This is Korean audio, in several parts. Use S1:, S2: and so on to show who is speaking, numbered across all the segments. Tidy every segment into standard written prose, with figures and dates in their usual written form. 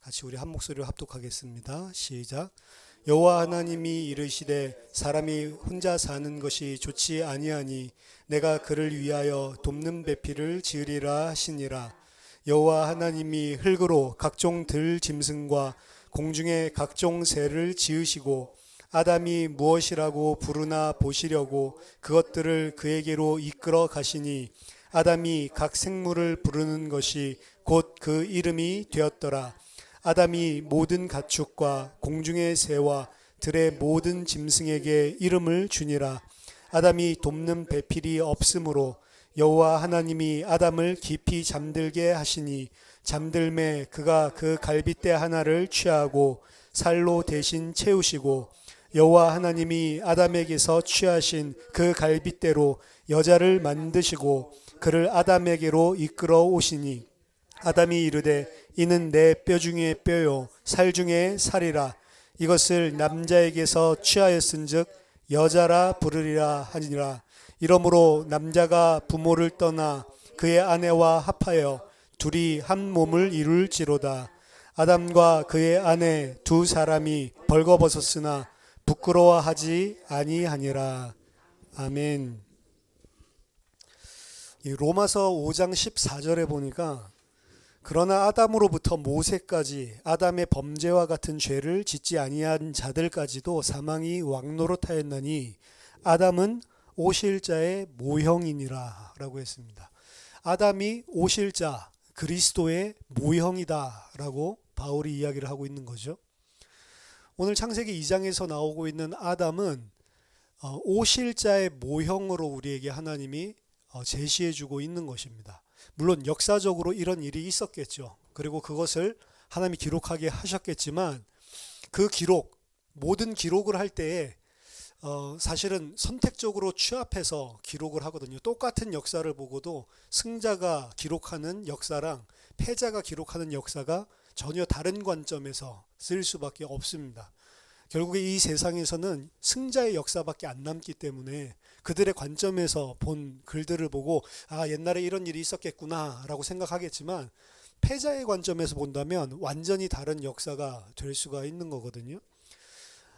S1: 같이 우리 한 목소리로 합독하겠습니다. 시작. 여호와 하나님이 이르시되 사람이 혼자 사는 것이 좋지 아니하니 내가 그를 위하여 돕는 배필을 지으리라 하시니라. 여호와 하나님이 흙으로 각종 들 짐승과 공중의 각종 새를 지으시고 아담이 무엇이라고 부르나 보시려고 그것들을 그에게로 이끌어 가시니 아담이 각 생물을 부르는 것이 곧 그 이름이 되었더라. 아담이 모든 가축과 공중의 새와 들의 모든 짐승에게 이름을 주니라. 아담이 돕는 배필이 없으므로 여호와 하나님이 아담을 깊이 잠들게 하시니 잠들매 그가 그 갈빗대 하나를 취하고 살로 대신 채우시고 여호와 하나님이 아담에게서 취하신 그 갈빗대로 여자를 만드시고 그를 아담에게로 이끌어 오시니 아담이 이르되 이는 내 뼈 중에 뼈요 살 중에 살이라. 이것을 남자에게서 취하였은즉 여자라 부르리라 하니라. 이러므로 남자가 부모를 떠나 그의 아내와 합하여 둘이 한 몸을 이룰지로다. 아담과 그의 아내 두 사람이 벌거벗었으나 부끄러워하지 아니하니라. 아멘. 이 로마서 5장 14절에 보니까 그러나 아담으로부터 모세까지 아담의 범죄와 같은 죄를 짓지 아니한 자들까지도 사망이 왕노릇하였나니 아담은 오실 자의 모형이니라 라고 했습니다. 아담이 오실 자 그리스도의 모형이다 라고 바울이 이야기를 하고 있는 거죠. 오늘 창세기 2장에서 나오고 있는 아담은 오실 자의 모형으로 우리에게 하나님이 제시해주고 있는 것입니다. 물론 역사적으로 이런 일이 있었겠죠. 그리고 그것을 하나님이 기록하게 하셨겠지만 그 기록, 모든 기록을 할 때에 사실은 선택적으로 취합해서 기록을 하거든요. 똑같은 역사를 보고도 승자가 기록하는 역사랑 패자가 기록하는 역사가 전혀 다른 관점에서 쓸 수밖에 없습니다. 결국에 이 세상에서는 승자의 역사밖에 안 남기 때문에 그들의 관점에서 본 글들을 보고 아 옛날에 이런 일이 있었겠구나 라고 생각하겠지만 패자의 관점에서 본다면 완전히 다른 역사가 될 수가 있는 거거든요.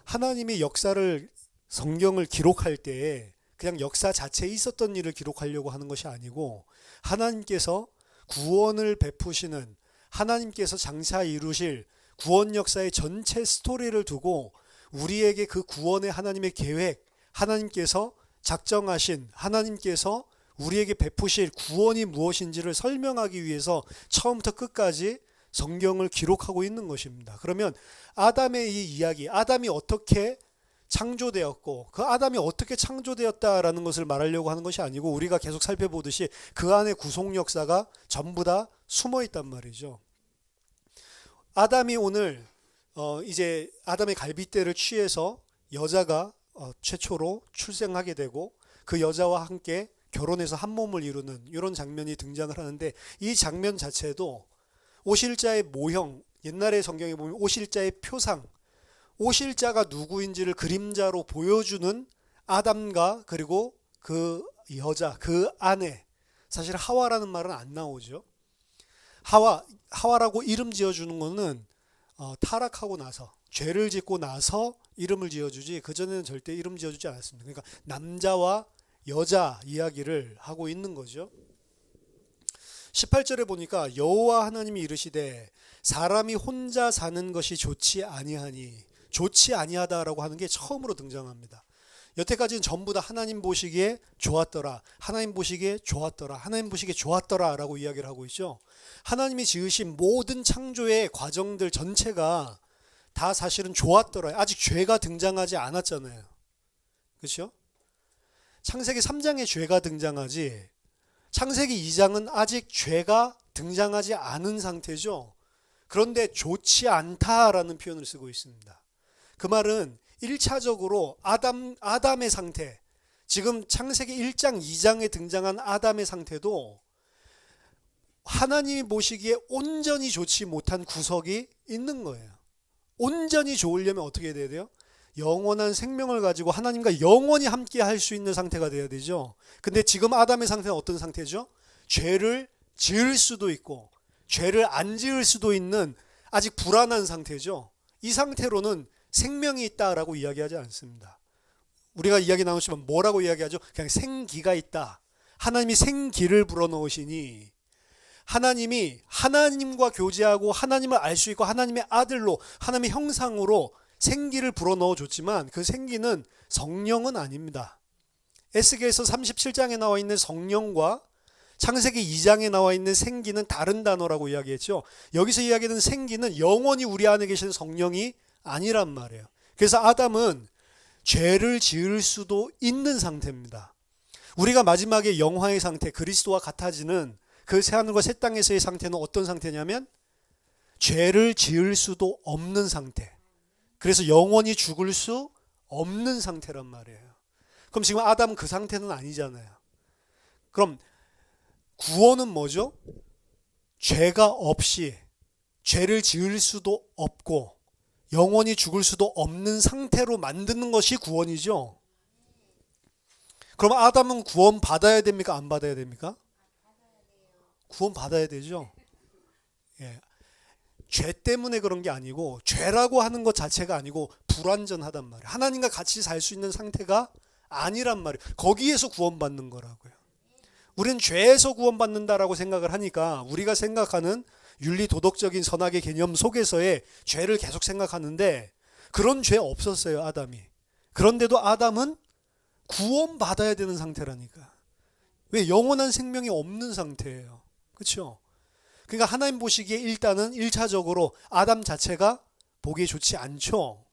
S1: 하나님이 역사를 성경을 기록할 때에 그냥 역사 자체에 있었던 일을 기록하려고 하는 것이 아니고 하나님께서 구원을 베푸시는 하나님께서 장차 이루실 구원 역사의 전체 스토리를 두고 우리에게 그 구원의 하나님의 계획, 하나님께서 작정하신 하나님께서 우리에게 베푸실 구원이 무엇인지를 설명하기 위해서 처음부터 끝까지 성경을 기록하고 있는 것입니다. 그러면 아담의 이 이야기, 아담이 어떻게 창조되었고 그 아담이 어떻게 창조되었다라는 것을 말하려고 하는 것이 아니고 우리가 계속 살펴보듯이 그 안에 구속 역사가 전부 다 숨어 있단 말이죠. 아담이 오늘 이제 아담의 갈빗대를 취해서 여자가 최초로 출생하게 되고 그 여자와 함께 결혼해서 한 몸을 이루는 이런 장면이 등장을 하는데 이 장면 자체도 오실자의 모형, 옛날의 성경에 보면 오실자의 표상, 오실자가 누구인지를 그림자로 보여주는 아담과 그리고 그 여자, 그 아내, 사실 하와라는 말은 안 나오죠. 하와라고 이름 지어주는 거는 타락하고 나서 죄를 짓고 나서 이름을 지어주지 그전에는 절대 이름 지어주지 않았습니다. 그러니까 남자와 여자 이야기를 하고 있는 거죠. 18절에 보니까 여호와 하나님이 이르시되 사람이 혼자 사는 것이 좋지 아니하니 좋지 아니하다라고 하는 게 처음으로 등장합니다. 여태까지는 전부 다 하나님 보시기에 좋았더라, 하나님 보시기에 좋았더라, 하나님 보시기에 좋았더라 라고 이야기를 하고 있죠. 하나님이 지으신 모든 창조의 과정들 전체가 다 사실은 좋았더라. 아직 죄가 등장하지 않았잖아요. 그렇죠? 창세기 3장에 죄가 등장하지 창세기 2장은 아직 죄가 등장하지 않은 상태죠. 그런데 좋지 않다라는 표현을 쓰고 있습니다. 그 말은 1차적으로 아담의 상태, 지금 창세기 1장 2장에 등장한 아담의 상태도 하나님이 보시기에 온전히 좋지 못한 구석이 있는 거예요. 온전히 좋으려면 어떻게 돼야 돼요? 영원한 생명을 가지고 하나님과 영원히 함께 할 수 있는 상태가 돼야 되죠. 근데 지금 아담의 상태는 어떤 상태죠? 죄를 지을 수도 있고 죄를 안 지을 수도 있는 아직 불안한 상태죠. 이 상태로는 생명이 있다라고 이야기하지 않습니다. 우리가 이야기 나누시면 뭐라고 이야기하죠? 그냥 생기가 있다. 하나님이 생기를 불어넣으시니 하나님이 하나님과 교제하고 하나님을 알 수 있고 하나님의 아들로 하나님의 형상으로 생기를 불어넣어 줬지만 그 생기는 성령은 아닙니다. 에스겔서 37장에 나와 있는 성령과 창세기 2장에 나와 있는 생기는 다른 단어라고 이야기했죠. 여기서 이야기하는 생기는 영원히 우리 안에 계신 성령이 아니란 말이에요. 그래서 아담은 죄를 지을 수도 있는 상태입니다. 우리가 마지막에 영화의 상태, 그리스도와 같아지는 그 새하늘과 새 땅에서의 상태는 어떤 상태냐면 죄를 지을 수도 없는 상태. 그래서 영원히 죽을 수 없는 상태란 말이에요. 그럼 지금 아담은 그 상태는 아니잖아요. 그럼 구원은 뭐죠? 죄가 없이 죄를 지을 수도 없고 영원히 죽을 수도 없는 상태로 만드는 것이 구원이죠. 그럼 아담은 구원 받아야 됩니까? 안 받아야 됩니까? 구원 받아야 되죠. 예. 죄 때문에 그런 게 아니고 죄라고 하는 것 자체가 아니고 불완전하단 말이에요. 하나님과 같이 살 수 있는 상태가 아니란 말이에요. 거기에서 구원받는 거라고요. 우리는 죄에서 구원받는다라고 생각을 하니까 우리가 생각하는 윤리 도덕적인 선악의 개념 속에서의 죄를 계속 생각하는데 그런 죄 없었어요, 아담이. 그런데도 아담은 구원받아야 되는 상태라니까. 왜? 영원한 생명이 없는 상태예요. 그렇죠? 그러니까 하나님 보시기에 일단은 1차적으로 아담 자체가 보기 좋지 않죠.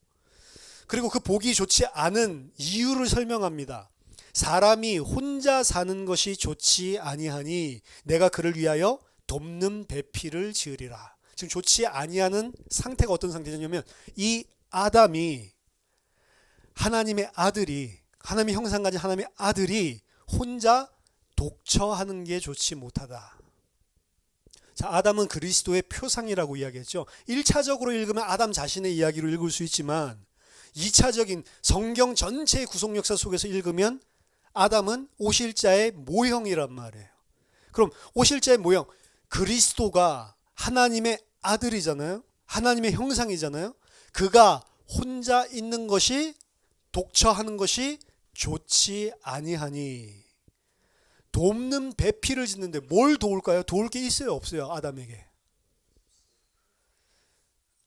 S1: 그리고 그 보기 좋지 않은 이유를 설명합니다. 사람이 혼자 사는 것이 좋지 아니하니 내가 그를 위하여 돕는 배필을 지으리라. 지금 좋지 아니하는 상태가 어떤 상태냐면 이 아담이 하나님의 아들이 하나님의 형상 가진 하나님의 아들이 혼자 독처하는 게 좋지 못하다. 자, 아담은 그리스도의 표상이라고 이야기했죠. 1차적으로 읽으면 아담 자신의 이야기로 읽을 수 있지만 2차적인 성경 전체의 구속 역사 속에서 읽으면 아담은 오실자의 모형이란 말이에요. 그럼 오실자의 모형, 그리스도가 하나님의 아들이잖아요. 하나님의 형상이잖아요. 그가 혼자 있는 것이 독처하는 것이 좋지 아니하니 돕는 배필을 짓는데 뭘 도울까요? 도울 게 있어요, 없어요? 아담에게.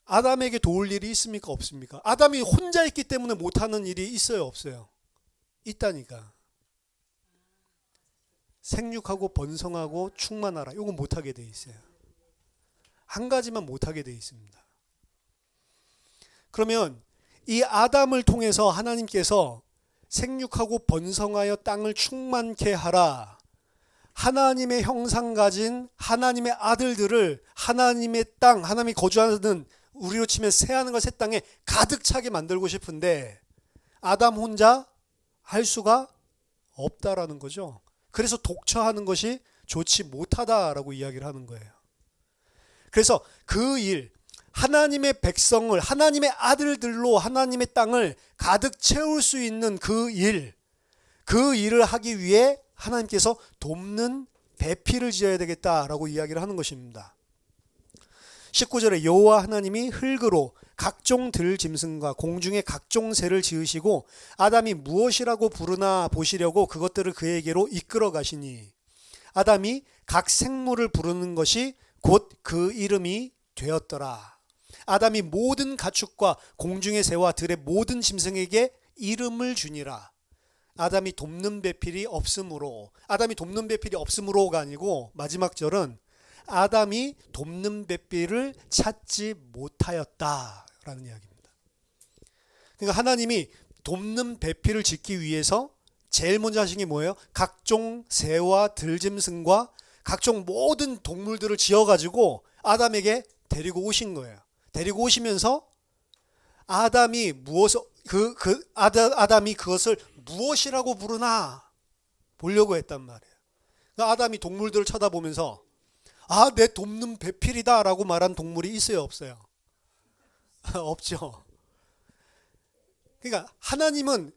S1: 아담에게 도울 일이 있습니까? 없습니까? 아담이 혼자 있기 때문에 못하는 일이 있어요, 없어요? 있다니까. 생육하고 번성하고 충만하라. 이건 못하게 돼 있어요. 한 가지만 못하게 돼 있습니다. 그러면 이 아담을 통해서 하나님께서 생육하고 번성하여 땅을 충만케 하라. 하나님의 형상 가진 하나님의 아들들을 하나님의 땅, 하나님이 거주하는 우리로 치면 새하늘과 새 땅에 가득 차게 만들고 싶은데 아담 혼자 할 수가 없다라는 거죠. 그래서 독처하는 것이 좋지 못하다라고 이야기를 하는 거예요. 그래서 그 일, 하나님의 백성을 하나님의 아들들로 하나님의 땅을 가득 채울 수 있는 그 일을 하기 위해 하나님께서 돕는 배필을 지어야 되겠다라고 이야기를 하는 것입니다. 19절에 여호와 하나님이 흙으로 각종 들짐승과 공중의 각종 새를 지으시고 아담이 무엇이라고 부르나 보시려고 그것들을 그에게로 이끌어 가시니 아담이 각 생물을 부르는 것이 곧 그 이름이 되었더라. 아담이 모든 가축과 공중의 새와 들의 모든 짐승에게 이름을 주니라. 아담이 돕는 배필이 없으므로, 아담이 돕는 배필이 없으므로가 아니고 마지막 절은 아담이 돕는 배필을 찾지 못하였다라는 이야기입니다. 그러니까 하나님이 돕는 배필을 짓기 위해서 제일 먼저 하신 게 뭐예요? 각종 새와 들짐승과 각종 모든 동물들을 지어가지고 아담에게 데리고 오신 거예요. 데리고 오시면서 아담이 아담이 그것을 무엇이라고 부르나 보려고 했단 말이에요. 그러니까 아담이 동물들을 쳐다보면서 아, 내 돕는 배필이다 라고 말한 동물이 있어요, 없어요? 없죠. 그러니까 하나님은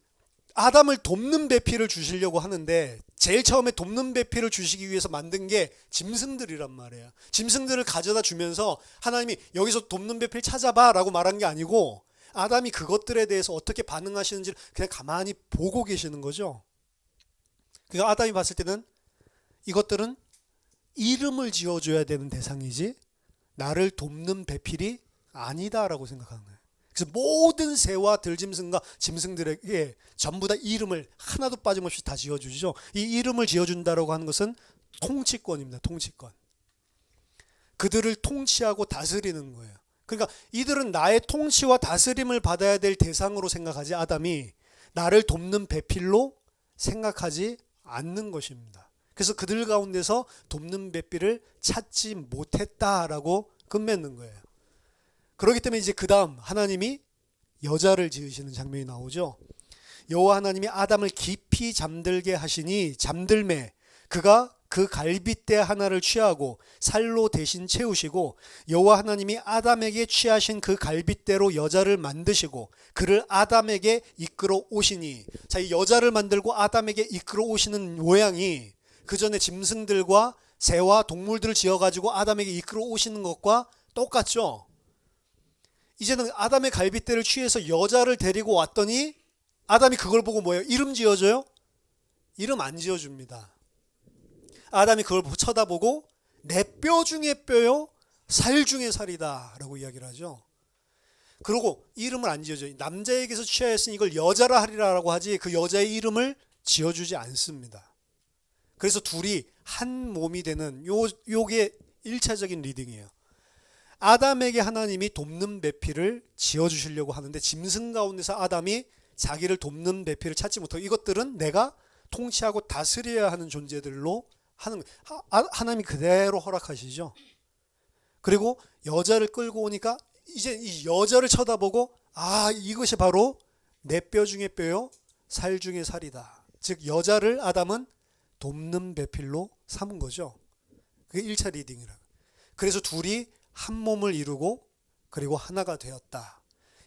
S1: 아담을 돕는 배필을 주시려고 하는데 제일 처음에 돕는 배필을 주시기 위해서 만든 게 짐승들이란 말이에요. 짐승들을 가져다 주면서 하나님이 여기서 돕는 배필 찾아봐 라고 말한 게 아니고 아담이 그것들에 대해서 어떻게 반응하시는지를 그냥 가만히 보고 계시는 거죠. 그러니까 아담이 봤을 때는 이것들은 이름을 지어줘야 되는 대상이지 나를 돕는 배필이 아니다라고 생각하는 거예요. 그래서 모든 새와 들짐승과 짐승들에게 전부 다 이름을 하나도 빠짐없이 다 지어주죠. 이 이름을 지어준다라고 하는 것은 통치권입니다. 통치권. 그들을 통치하고 다스리는 거예요. 그러니까 이들은 나의 통치와 다스림을 받아야 될 대상으로 생각하지 아담이 나를 돕는 배필로 생각하지 않는 것입니다. 그래서 그들 가운데서 돕는 배필을 찾지 못했다라고 끝맺는 거예요. 그렇기 때문에 이제 그 다음 하나님이 여자를 지으시는 장면이 나오죠. 여호와 하나님이 아담을 깊이 잠들게 하시니 잠들매 그가 그 갈빗대 하나를 취하고 살로 대신 채우시고 여호와 하나님이 아담에게 취하신 그 갈빗대로 여자를 만드시고 그를 아담에게 이끌어 오시니 자, 이 여자를 만들고 아담에게 이끌어 오시는 모양이 그 전에 짐승들과 새와 동물들을 지어가지고 아담에게 이끌어 오시는 것과 똑같죠. 이제는 아담의 갈빗대를 취해서 여자를 데리고 왔더니 아담이 그걸 보고 뭐예요? 이름 지어줘요? 이름 안 지어줍니다. 아담이 그걸 쳐다보고 내 뼈 중에 뼈요 살 중에 살이다 라고 이야기를 하죠. 그리고 이름을 안 지어줘요. 남자에게서 취하였으니 이걸 여자라 하리라 라고 하지 그 여자의 이름을 지어주지 않습니다. 그래서 둘이 한 몸이 되는 요게 1차적인 리딩이에요. 아담에게 하나님이 돕는 배필을 지어주시려고 하는데 짐승 가운데서 아담이 자기를 돕는 배필을 찾지 못하고 이것들은 내가 통치하고 다스려야 하는 존재들로 하는 하나님이 그대로 허락하시죠. 그리고 여자를 끌고 오니까 이제 이 여자를 쳐다보고 이것이 바로 내 뼈 중에 뼈요 살 중에 살이다. 즉 여자를 아담은 돕는 배필로 삼은 거죠. 그게 1차 리딩이라. 그래서 둘이 한 몸을 이루고 그리고 하나가 되었다.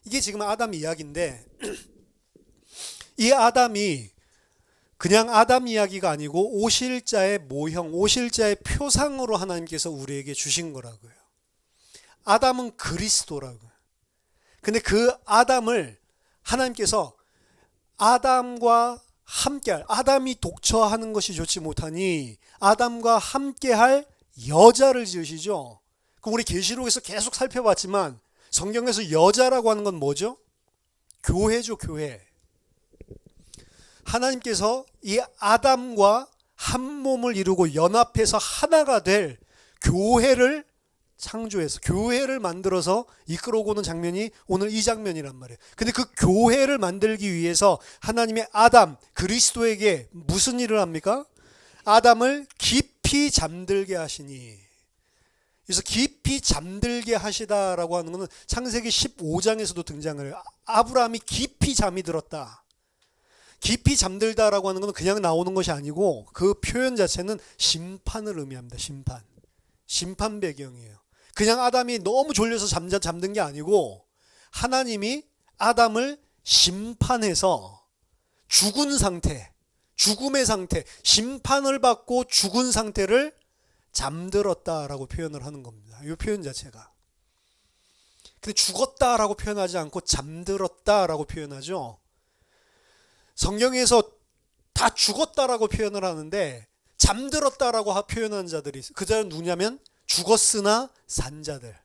S1: 이게 지금 아담 이야기인데 이 아담이 그냥 아담 이야기가 아니고 오실자의 모형, 오실자의 표상으로 하나님께서 우리에게 주신 거라고요. 아담은 그리스도라고요. 근데 그 아담을 하나님께서 아담과 함께할, 아담이 독처하는 것이 좋지 못하니 아담과 함께할 여자를 지으시죠. 그럼 우리 계시록에서 계속 살펴봤지만 성경에서 여자라고 하는 건 뭐죠? 교회죠, 교회. 하나님께서 이 아담과 한 몸을 이루고 연합해서 하나가 될 교회를 창조해서 교회를 만들어서 이끌어오는 장면이 오늘 이 장면이란 말이에요. 근데 그 교회를 만들기 위해서 하나님의 아담 그리스도에게 무슨 일을 합니까? 아담을 깊이 잠들게 하시니. 그래서 깊이 잠들게 하시다라고 하는 것은 창세기 15장에서도 등장을 해요. 아브라함이 깊이 잠이 들었다. 깊이 잠들다라고 하는 것은 그냥 나오는 것이 아니고 그 표현 자체는 심판을 의미합니다. 심판 배경이에요. 그냥 아담이 너무 졸려서 잠든 게 아니고 하나님이 아담을 심판해서 죽은 상태, 죽음의 상태, 심판을 받고 죽은 상태를 잠들었다라고 표현을 하는 겁니다. 이 표현 자체가. 근데 죽었다라고 표현하지 않고 잠들었다라고 표현하죠. 성경에서 다 죽었다라고 표현을 하는데 잠들었다라고 표현하는 자들이 있어요. 그 자는 누구냐면 죽었으나 산 자들.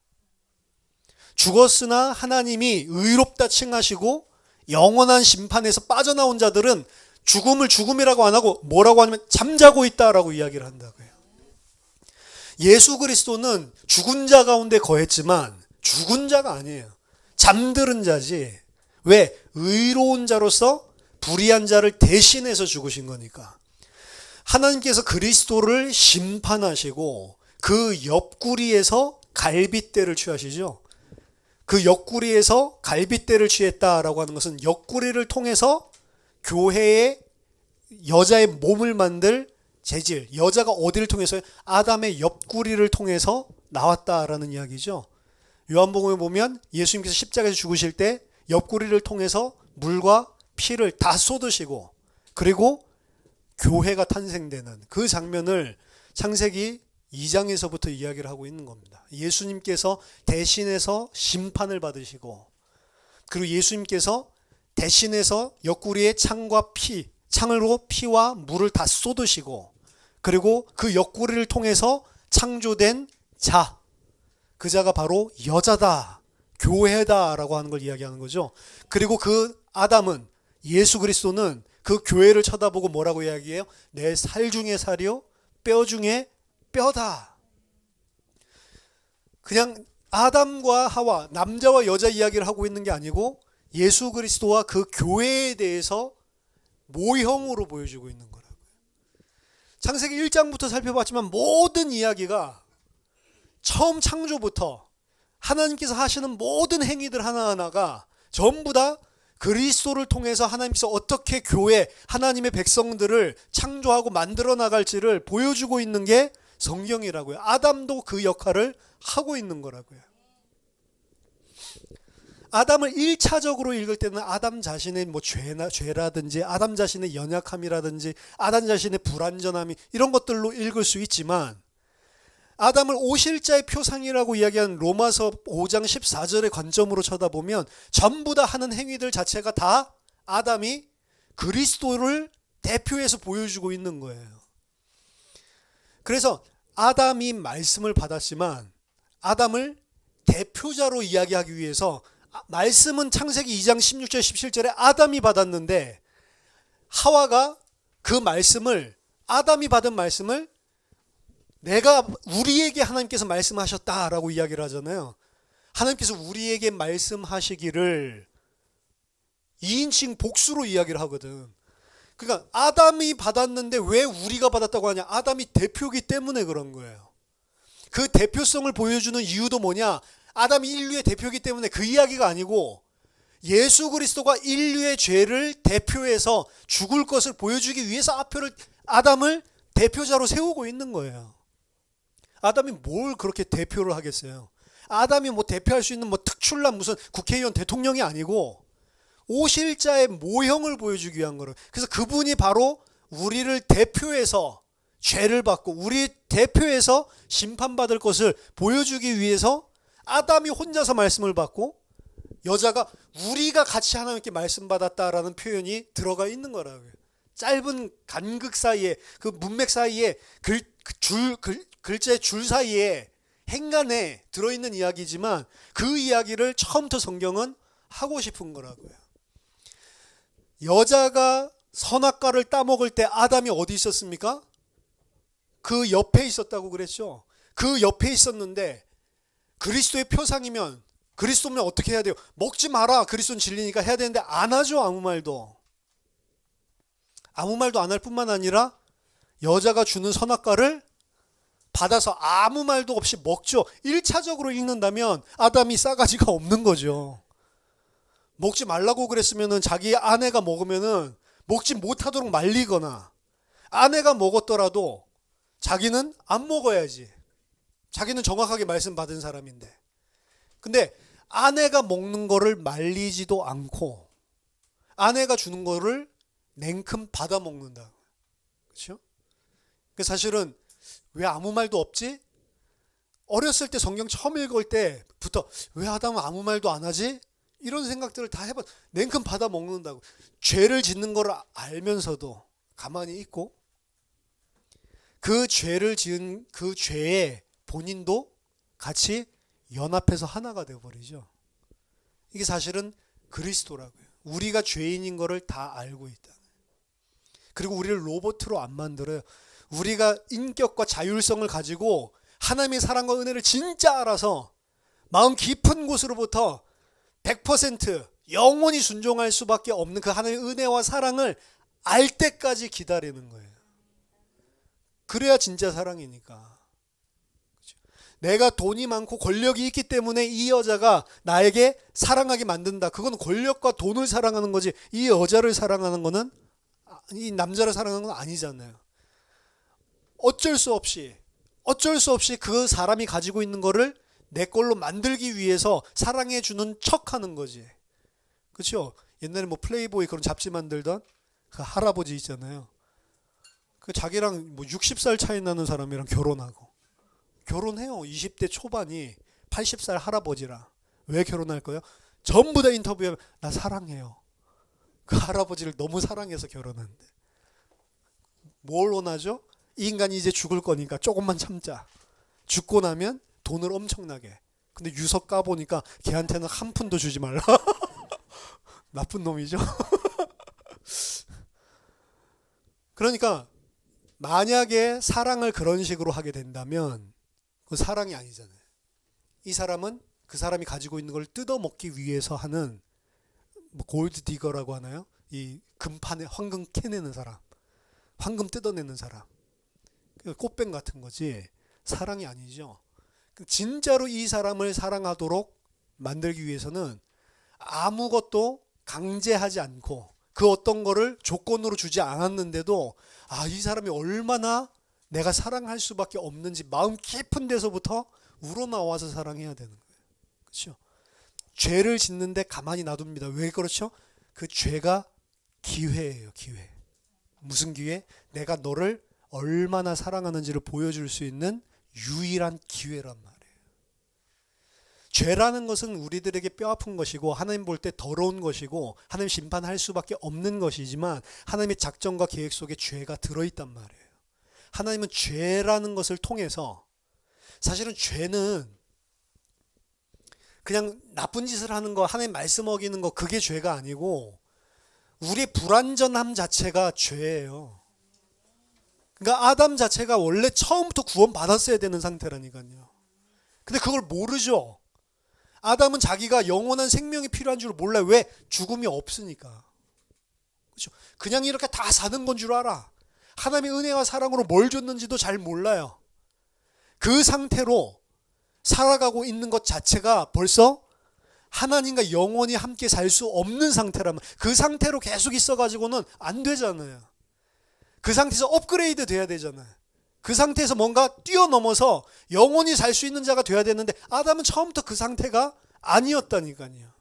S1: 죽었으나 하나님이 의롭다 칭하시고 영원한 심판에서 빠져나온 자들은 죽음을 죽음이라고 안 하고 뭐라고 하냐면 잠자고 있다라고 이야기를 한다고요. 예수 그리스도는 죽은 자 가운데 거했지만 죽은 자가 아니에요. 잠들은 자지. 왜? 의로운 자로서 불의한 자를 대신해서 죽으신 거니까. 하나님께서 그리스도를 심판하시고 그 옆구리에서 갈빗대를 취하시죠. 그 옆구리에서 갈빗대를 취했다라고 하는 것은 옆구리를 통해서 교회의 여자의 몸을 만들 재질, 여자가 어디를 통해서 아담의 옆구리를 통해서 나왔다라는 이야기죠. 요한복음에 보면 예수님께서 십자가에서 죽으실 때 옆구리를 통해서 물과 피를 다 쏟으시고 그리고 교회가 탄생되는 그 장면을 창세기 2장에서부터 이야기를 하고 있는 겁니다. 예수님께서 대신해서 심판을 받으시고 그리고 예수님께서 대신해서 옆구리에 창으로 피와 물을 다 쏟으시고 그리고 그 옆구리를 통해서 창조된 자, 그 자가 바로 여자다, 교회다라고 하는 걸 이야기하는 거죠. 그리고 그 아담은, 예수 그리스도는 그 교회를 쳐다보고 뭐라고 이야기해요? 내 살 중에 살이요 뼈 중에 뼈다. 그냥 아담과 하와, 남자와 여자 이야기를 하고 있는 게 아니고 예수 그리스도와 그 교회에 대해서 모형으로 보여주고 있는 거라고요. 창세기 1장부터 살펴봤지만 모든 이야기가 처음 창조부터 하나님께서 하시는 모든 행위들 하나하나가 전부 다 그리스도를 통해서 하나님께서 어떻게 교회, 하나님의 백성들을 창조하고 만들어 나갈지를 보여주고 있는 게 성경이라고요. 아담도 그 역할을 하고 있는 거라고요. 아담을 1차적으로 읽을 때는 아담 자신의 죄라든지 아담 자신의 연약함이라든지 아담 자신의 불완전함이 이런 것들로 읽을 수 있지만 아담을 오실자의 표상이라고 이야기하는 로마서 5장 14절의 관점으로 쳐다보면 전부 다 하는 행위들 자체가 다 아담이 그리스도를 대표해서 보여주고 있는 거예요. 그래서 아담이 말씀을 받았지만 아담을 대표자로 이야기하기 위해서 말씀은 창세기 2장 16절 17절에 아담이 받았는데 하와가 그 말씀을, 아담이 받은 말씀을 내가 우리에게 하나님께서 말씀하셨다라고 이야기를 하잖아요. 하나님께서 우리에게 말씀하시기를 2인칭 복수로 이야기를 하거든. 그러니까 아담이 받았는데 왜 우리가 받았다고 하냐? 아담이 대표이기 때문에 그런 거예요. 그 대표성을 보여주는 이유도 뭐냐? 아담이 인류의 대표이기 때문에 그 이야기가 아니고 예수 그리스도가 인류의 죄를 대표해서 죽을 것을 보여주기 위해서 아담을 대표자로 세우고 있는 거예요. 아담이 뭘 그렇게 대표를 하겠어요? 아담이 뭐 대표할 수 있는 뭐 특출난 무슨 국회의원 대통령이 아니고 오실자의 모형을 보여주기 위한 거예요. 그래서 그분이 바로 우리를 대표해서 죄를 받고 우리 대표해서 심판받을 것을 보여주기 위해서 아담이 혼자서 말씀을 받고 여자가 우리가 같이 하나님께 말씀 받았다라는 표현이 들어가 있는 거라고요. 짧은 간극 사이에 그 문맥 사이에 글자의 줄 사이에 행간에 들어있는 이야기지만 그 이야기를 처음부터 성경은 하고 싶은 거라고요. 여자가 선악과를 따먹을 때 아담이 어디 있었습니까? 그 옆에 있었다고 그랬죠. 그 옆에 있었는데 그리스도의 표상이면 그리스도면 어떻게 해야 돼요? 먹지 마라. 그리스도는 진리니까 해야 되는데 안 하죠. 아무 말도 안 할 뿐만 아니라 여자가 주는 선악과를 받아서 아무 말도 없이 먹죠. 1차적으로 읽는다면 아담이 싸가지가 없는 거죠. 먹지 말라고 그랬으면은 자기 아내가 먹으면은 먹지 못하도록 말리거나 아내가 먹었더라도 자기는 안 먹어야지. 자기는 정확하게 말씀 받은 사람인데. 근데 아내가 먹는 거를 말리지도 않고 아내가 주는 거를 냉큼 받아 먹는다. 그렇죠? 사실은 왜 아무 말도 없지? 어렸을 때 성경 처음 읽을 때부터 왜 아담은 아무 말도 안 하지? 이런 생각들을 다 해봐. 냉큼 받아 먹는다고. 죄를 짓는 걸 알면서도 가만히 있고 그 죄를 지은 그 죄에 본인도 같이 연합해서 하나가 되어버리죠. 이게 사실은 그리스도라고요. 우리가 죄인인 거를 다 알고 있다. 그리고 우리를 로봇으로 안 만들어요. 우리가 인격과 자율성을 가지고 하나님의 사랑과 은혜를 진짜 알아서 마음 깊은 곳으로부터 100% 영원히 순종할 수밖에 없는 그 하나님의 은혜와 사랑을 알 때까지 기다리는 거예요. 그래야 진짜 사랑이니까. 내가 돈이 많고 권력이 있기 때문에 이 여자가 나에게 사랑하게 만든다. 그건 권력과 돈을 사랑하는 거지 이 여자를 사랑하는 거는, 이 남자를 사랑하는 건 아니잖아요. 어쩔 수 없이 그 사람이 가지고 있는 거를 내 걸로 만들기 위해서 사랑해 주는 척 하는 거지. 그렇죠? 옛날에 뭐 플레이보이 그런 잡지 만들던 그 할아버지 있잖아요. 그 자기랑 뭐 60살 차이 나는 사람이랑 결혼해요. 20대 초반이 80살 할아버지랑. 왜 결혼할 거예요? 전부 다 인터뷰에 나 사랑해요. 그 할아버지를 너무 사랑해서 결혼한대. 뭘 원하죠? 이 인간이 이제 죽을 거니까 조금만 참자. 죽고 나면 돈을 엄청나게. 근데 유서 까보니까 걔한테는 한 푼도 주지 말라. 나쁜 놈이죠. 그러니까 만약에 사랑을 그런 식으로 하게 된다면 그건 사랑이 아니잖아요. 이 사람은 그 사람이 가지고 있는 걸 뜯어먹기 위해서 하는 뭐 골드 디거라고 하나요? 이 금판에 황금 캐내는 사람, 황금 뜯어내는 사람, 꽃뱀 같은 거지. 사랑이 아니죠. 진짜로 이 사람을 사랑하도록 만들기 위해서는 아무것도 강제하지 않고 그 어떤 거를 조건으로 주지 않았는데도 이 사람이 얼마나 내가 사랑할 수밖에 없는지 마음 깊은 데서부터 우러나와서 사랑해야 되는 거예요. 그렇죠? 죄를 짓는데 가만히 놔둡니다. 왜 그렇죠? 그 죄가 기회예요. 기회. 무슨 기회? 내가 너를 얼마나 사랑하는지를 보여줄 수 있는 유일한 기회란 말이에요. 죄라는 것은 우리들에게 뼈아픈 것이고 하나님 볼 때 더러운 것이고 하나님 심판할 수밖에 없는 것이지만 하나님의 작전과 계획 속에 죄가 들어있단 말이에요. 하나님은 죄라는 것을 통해서 사실은 죄는 그냥 나쁜 짓을 하는 거, 하나님 말씀 어기는 거 그게 죄가 아니고 우리의 불완전함 자체가 죄예요. 그러니까 아담 자체가 원래 처음부터 구원받았어야 되는 상태라니까요. 근데 그걸 모르죠. 아담은 자기가 영원한 생명이 필요한 줄 몰라요. 왜? 죽음이 없으니까. 그렇죠? 그냥 이렇게 다 사는 건 줄 알아. 하나님의 은혜와 사랑으로 뭘 줬는지도 잘 몰라요. 그 상태로 살아가고 있는 것 자체가 벌써 하나님과 영원히 함께 살 수 없는 상태라면 그 상태로 계속 있어가지고는 안 되잖아요. 그 상태에서 업그레이드 돼야 되잖아요. 그 상태에서 뭔가 뛰어넘어서 영원히 살 수 있는 자가 돼야 되는데 아담은 처음부터 그 상태가 아니었다니까요.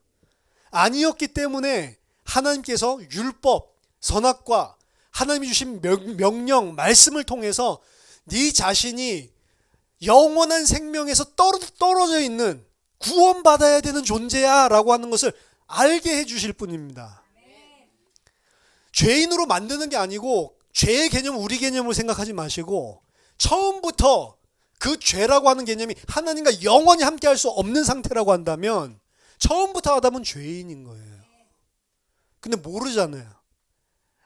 S1: 아니었기 때문에 하나님께서 율법, 선악과 하나님이 주신 명령, 말씀을 통해서 네 자신이 영원한 생명에서 떨어져 있는 구원받아야 되는 존재야 라고 하는 것을 알게 해 주실 뿐입니다. 죄인으로 만드는 게 아니고 죄의 개념은 우리 개념으로 생각하지 마시고 처음부터 그 죄라고 하는 개념이 하나님과 영원히 함께 할 수 없는 상태라고 한다면 처음부터 아담은 죄인인 거예요. 근데 모르잖아요.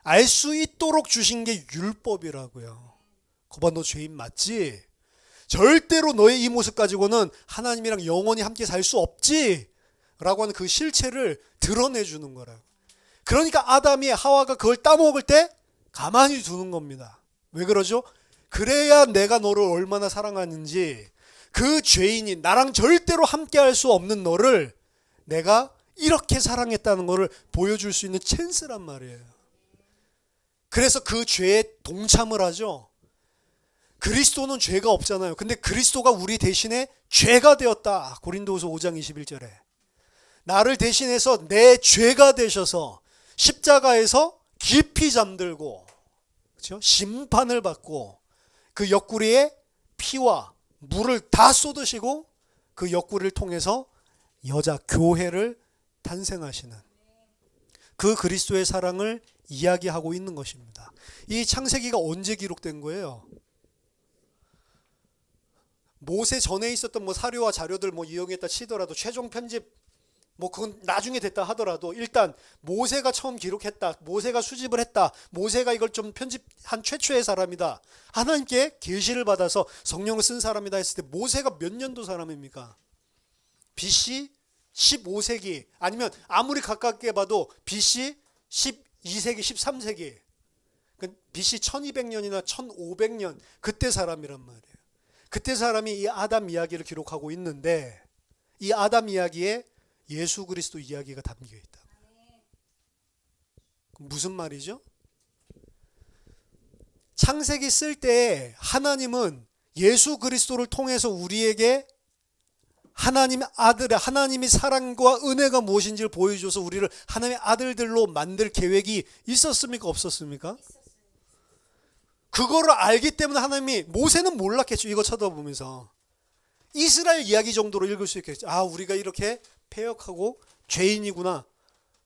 S1: 알 수 있도록 주신 게 율법이라고요. 거봐 너 죄인 맞지? 절대로 너의 이 모습 가지고는 하나님이랑 영원히 함께 살 수 없지 라고 하는 그 실체를 드러내주는 거라고. 그러니까 아담이 하와가 그걸 따먹을 때 가만히 두는 겁니다. 왜 그러죠? 그래야 내가 너를 얼마나 사랑하는지 그 죄인이 나랑 절대로 함께 할 수 없는 너를 내가 이렇게 사랑했다는 것을 보여줄 수 있는 찬스란 말이에요. 그래서 그 죄에 동참을 하죠. 그리스도는 죄가 없잖아요. 근데 그리스도가 우리 대신에 죄가 되었다. 고린도후서 5장 21절에 나를 대신해서 내 죄가 되셔서 십자가에서 깊이 잠들고 그렇죠? 심판을 받고 그 옆구리에 피와 물을 다 쏟으시고 그 옆구리를 통해서 여자 교회를 탄생하시는 그 그리스도의 사랑을 이야기하고 있는 것입니다. 이 창세기가 언제 기록된 거예요? 모세 전에 있었던 뭐 사료와 자료들 뭐 이용했다 치더라도 최종 편집 뭐 그건 나중에 됐다 하더라도 일단 모세가 처음 기록했다. 모세가 수집을 했다. 모세가 이걸 좀 편집한 최초의 사람이다. 하나님께 계시를 받아서 성령을 쓴 사람이다 했을 때 모세가 몇 년도 사람입니까? BC 15세기 아니면 아무리 가깝게 봐도 BC 12세기 13세기 BC 1200년이나 1500년 그때 사람이란 말이에요. 그때 사람이 이 아담 이야기를 기록하고 있는데 이 아담 이야기에 예수 그리스도 이야기가 담겨 있다. 무슨 말이죠? 창세기 쓸 때 하나님은 예수 그리스도를 통해서 우리에게 하나님의 아들의 하나님의 사랑과 은혜가 무엇인지를 보여줘서 우리를 하나님의 아들들로 만들 계획이 있었습니까? 없었습니까? 그거를 알기 때문에 하나님이, 모세는 몰랐겠죠. 이거 쳐다보면서 이스라엘 이야기 정도로 읽을 수 있겠죠. 아, 우리가 이렇게 패역하고 죄인이구나,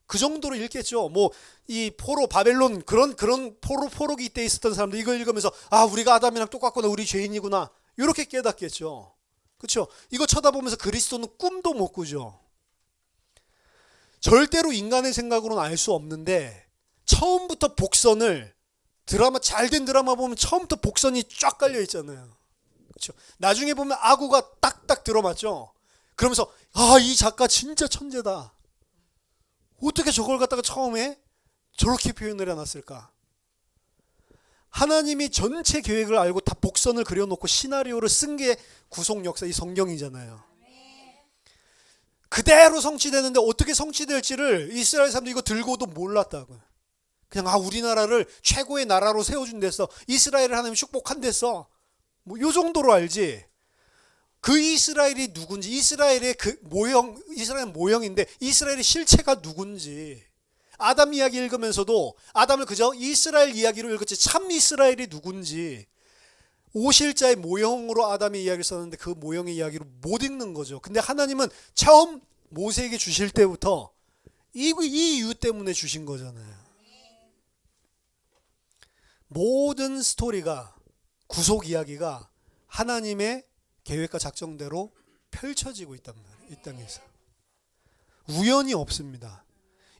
S1: 그 정도로 읽겠죠. 뭐 이 포로 바벨론 그런 포로기 이때 있었던 사람들 이거 읽으면서 아, 우리가 아담이랑 똑같구나, 우리 죄인이구나, 이렇게 깨닫겠죠. 그렇죠? 이거 쳐다보면서 그리스도는 꿈도 못 꾸죠. 절대로 인간의 생각으로는 알 수 없는데, 처음부터 복선을, 드라마, 잘된 드라마 보면 처음부터 복선이 쫙 깔려 있잖아요. 그렇죠? 나중에 보면 아구가 딱딱 들어맞죠. 그러면서 아, 이 작가 진짜 천재다. 어떻게 저걸 갖다가 처음에 저렇게 표현을 해놨을까? 하나님이 전체 계획을 알고 다 복선을 그려놓고 시나리오를 쓴 게 구속 역사, 이 성경이잖아요. 그대로 성취되는데 어떻게 성취될지를 이스라엘 사람들이 이거 들고도 몰랐다고요. 그냥 아, 우리나라를 최고의 나라로 세워준댔어, 이스라엘을 하나님이 축복한댔어, 뭐 요 정도로 알지. 그 이스라엘이 누군지, 이스라엘의 그 모형, 이스라엘은 모형인데 이스라엘의 실체가 누군지, 아담 이야기 읽으면서도 아담을 그저 이스라엘 이야기로 읽었지 참 이스라엘이 누군지, 오실자의 모형으로 아담의 이야기를 썼는데 그 모형의 이야기로 못 읽는 거죠. 근데 하나님은 처음 모세에게 주실 때부터 이 이유 때문에 주신 거잖아요. 모든 스토리가, 구속 이야기가 하나님의 계획과 작정대로 펼쳐지고 있단 말이에요. 이 땅에서 우연이 없습니다.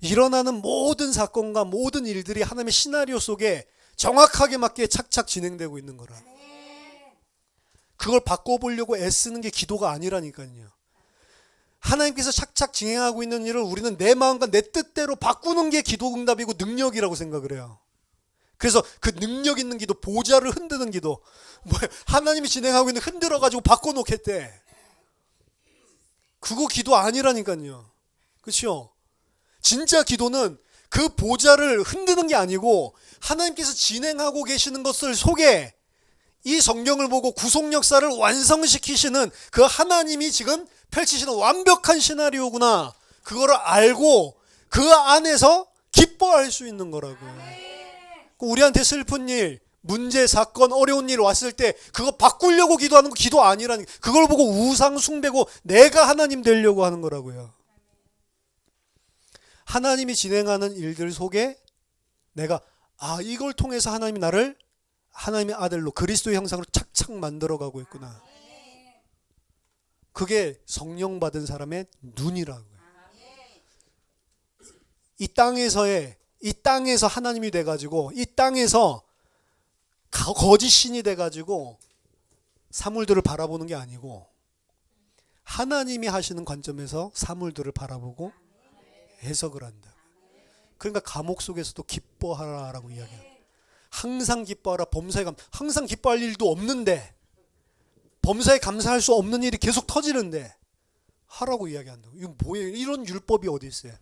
S1: 일어나는 모든 사건과 모든 일들이 하나님의 시나리오 속에 정확하게 맞게 착착 진행되고 있는 거라. 그걸 바꿔보려고 애쓰는 게 기도가 아니라니까요. 하나님께서 착착 진행하고 있는 일을 우리는 내 마음과 내 뜻대로 바꾸는 게 기도 응답이고 능력이라고 생각을 해요. 그래서 그 능력 있는 기도, 보좌를 흔드는 기도, 뭐 하나님이 진행하고 있는 흔들어가지고 바꿔놓겠대, 그거 기도 아니라니까요. 그렇죠? 진짜 기도는 그 보좌를 흔드는 게 아니고 하나님께서 진행하고 계시는 것을 속에 이 성경을 보고 구속 역사를 완성시키시는 그 하나님이 지금 펼치시는 완벽한 시나리오구나, 그거를 알고 그 안에서 기뻐할 수 있는 거라고요. 우리한테 슬픈 일, 문제, 사건, 어려운 일 왔을 때 그거 바꾸려고 기도하는 거 기도 아니라는, 그걸 보고 우상 숭배고 내가 하나님 되려고 하는 거라고요. 하나님이 진행하는 일들 속에 내가 아, 이걸 통해서 하나님이 나를 하나님의 아들로, 그리스도의 형상으로 착착 만들어가고 있구나. 그게 성령 받은 사람의 눈이라고요. 이 땅에서 하나님이 돼가지고, 이 땅에서 거짓 신이 돼가지고 사물들을 바라보는 게 아니고 하나님이 하시는 관점에서 사물들을 바라보고 해석을 한다. 그러니까 감옥 속에서도 기뻐하라라고 이야기해요. 항상 기뻐하라. 항상 기뻐할 일도 없는데, 범사에 감사할 수 없는 일이 계속 터지는데 하라고 이야기한다고. 이거 뭐예요? 이런 율법이 어디 있어요?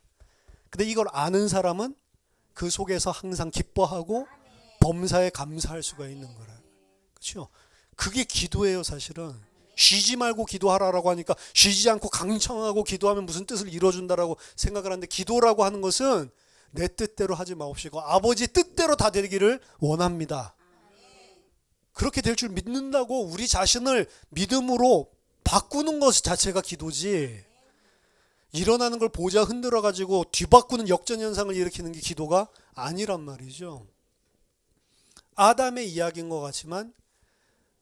S1: 근데 이걸 아는 사람은 그 속에서 항상 기뻐하고 범사에 감사할 수가 있는 거라. 그렇죠? 그게 기도예요, 사실은. 쉬지 말고 기도하라라고 하니까 쉬지 않고 강청하고 기도하면 무슨 뜻을 이뤄준다라고 생각을 하는데, 기도라고 하는 것은 내 뜻대로 하지 마옵시고 아버지 뜻대로 다 되기를 원합니다. 그렇게 될 줄 믿는다고 우리 자신을 믿음으로 바꾸는 것 자체가 기도지, 일어나는 걸 보자 흔들어 가지고 뒤바꾸는 역전현상을 일으키는 게 기도가 아니란 말이죠. 아담의 이야기인 것 같지만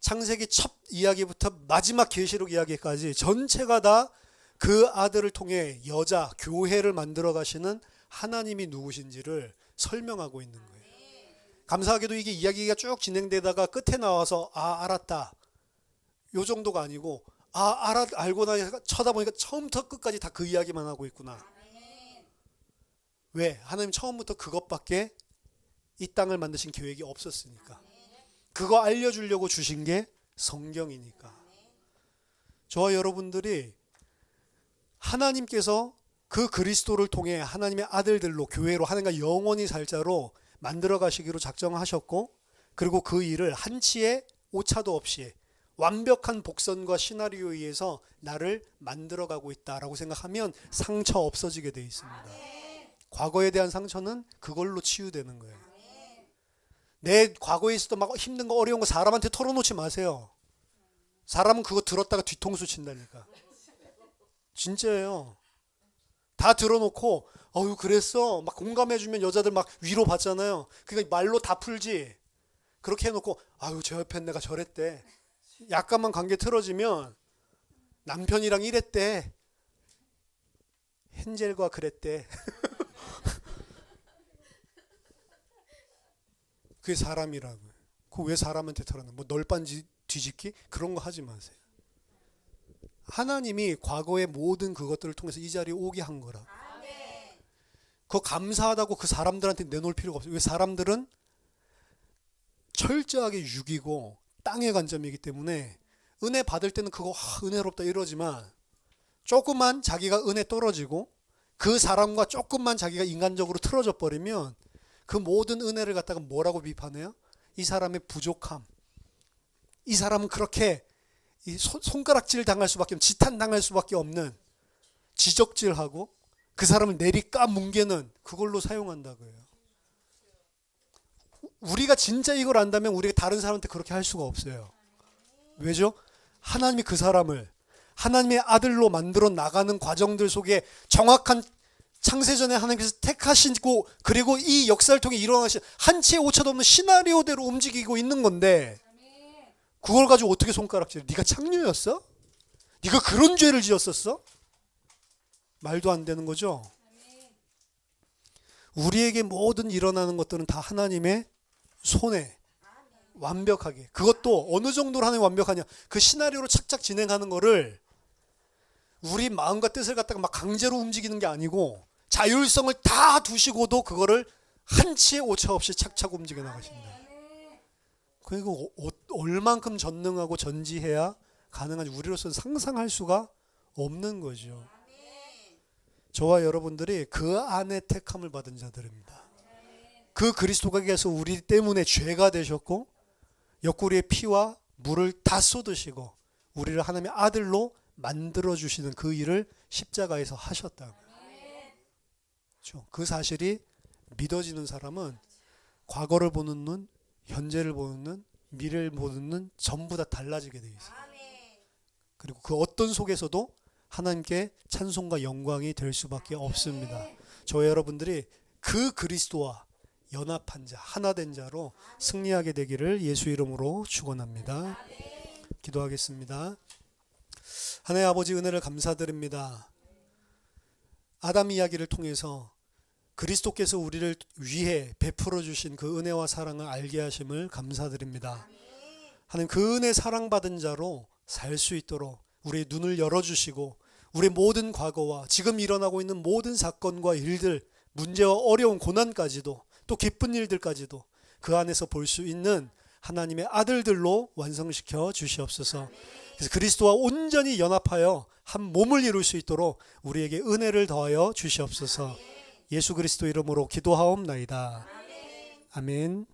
S1: 창세기 첫 이야기부터 마지막 계시록 이야기까지 전체가 다 그 아들을 통해 여자, 교회를 만들어 가시는 하나님이 누구신지를 설명하고 있는 거예요. 감사하게도 이게 이야기가 쭉 진행되다가 끝에 나와서 아, 알았다, 요 정도가 아니고 알고 나서 쳐다보니까 처음부터 끝까지 다 그 이야기만 하고 있구나. 왜? 하나님 처음부터 그것밖에 이 땅을 만드신 계획이 없었으니까. 그거 알려주려고 주신 게 성경이니까. 저와 여러분들이 하나님께서 그 그리스도를 통해 하나님의 아들들로, 교회로, 하나님과 영원히 살 자로 만들어 가시기로 작정하셨고, 그리고 그 일을 한치의 오차도 없이 완벽한 복선과 시나리오에 의해서 나를 만들어가고 있다라고 생각하면 상처 없어지게 돼 있습니다. 과거에 대한 상처는 그걸로 치유되는 거예요. 내 과거에 있었던 막 힘든 거 어려운 거 사람한테 털어놓지 마세요. 사람은 그거 들었다가 뒤통수 친다니까. 진짜예요. 다 들어놓고 어휴 그랬어 막 공감해주면 여자들 막 위로 받잖아요. 그러니까 말로 다 풀지. 그렇게 해놓고 아유 저 옆에 내가 저랬대. 약간만 관계 틀어지면 남편이랑 이랬대. 헨젤과 그랬대. 그게 사람이라고요. 그거 왜 사람한테 털어놔? 뭐 널빤 뒤집기? 그런 거 하지 마세요. 하나님이 과거의 모든 그것들을 통해서 이 자리에 오게 한 거라. 그거 감사하다고 그 사람들한테 내놓을 필요가 없어요. 왜 사람들은 철저하게 육이고 땅의 관점이기 때문에 은혜 받을 때는 그거 은혜롭다 이러지만 조금만 자기가 은혜 떨어지고 그 사람과 조금만 자기가 인간적으로 틀어져 버리면 그 모든 은혜를 갖다가 뭐라고 비판해요? 이 사람의 부족함. 이 사람은 그렇게 손가락질 당할 수밖에 없는, 지탄 당할 수밖에 없는, 지적질하고 그 사람을 내리 까뭉개는 그걸로 사용한다고요. 우리가 진짜 이걸 안다면 우리가 다른 사람한테 그렇게 할 수가 없어요. 왜죠? 하나님이 그 사람을 하나님의 아들로 만들어 나가는 과정들 속에 정확한 창세전에 하나님께서 택하시고 그리고 이 역사를 통해 일어나신 한치의 오차도 없는 시나리오대로 움직이고 있는 건데 그걸 가지고 어떻게 손가락질해? 네가 창녀였어? 네가 그런 죄를 지었었어? 말도 안 되는 거죠. 우리에게 모든 일어나는 것들은 다 하나님의 손에 완벽하게, 그것도 어느 정도로 하나님 완벽하냐, 그 시나리오로 착착 진행하는 거를 우리 마음과 뜻을 갖다가 막 강제로 움직이는 게 아니고 자율성을 다 두시고도 그거를 한치의 오차 없이 착착 움직여 나가신다. 그리고 얼만큼 전능하고 전지해야 가능한지 우리로서는 상상할 수가 없는 거죠. 저와 여러분들이 그 안에 택함을 받은 자들입니다. 그 그리스도께서 우리 때문에 죄가 되셨고 옆구리에 피와 물을 다 쏟으시고 우리를 하나님의 아들로 만들어주시는 그 일을 십자가에서 하셨다고. 그렇죠? 그 사실이 믿어지는 사람은 과거를 보는 눈, 현재를 보는 눈, 미래를 보는 눈 전부 다 달라지게 되어 있어요. 그리고 그 어떤 속에서도 하나님께 찬송과 영광이 될 수밖에 없습니다. 저와 여러분들이 그 그리스도와 연합한 자, 하나 된 자로 승리하게 되기를 예수 이름으로 축원합니다. 기도하겠습니다. 하나님 아버지 은혜를 감사드립니다. 아담 이야기를 통해서 그리스도께서 우리를 위해 베풀어 주신 그 은혜와 사랑을 알게 하심을 감사드립니다. 하나님 그 은혜 사랑받은 자로 살 수 있도록 우리의 눈을 열어주시고 우리의 모든 과거와 지금 일어나고 있는 모든 사건과 일들, 문제와 어려운 고난까지도 또 기쁜 일들까지도 그 안에서 볼 수 있는 하나님의 아들들로 완성시켜 주시옵소서. 그래서 그리스도와 온전히 연합하여 한 몸을 이룰 수 있도록 우리에게 은혜를 더하여 주시옵소서. 예수 그리스도 이름으로 기도하옵나이다. 아멘.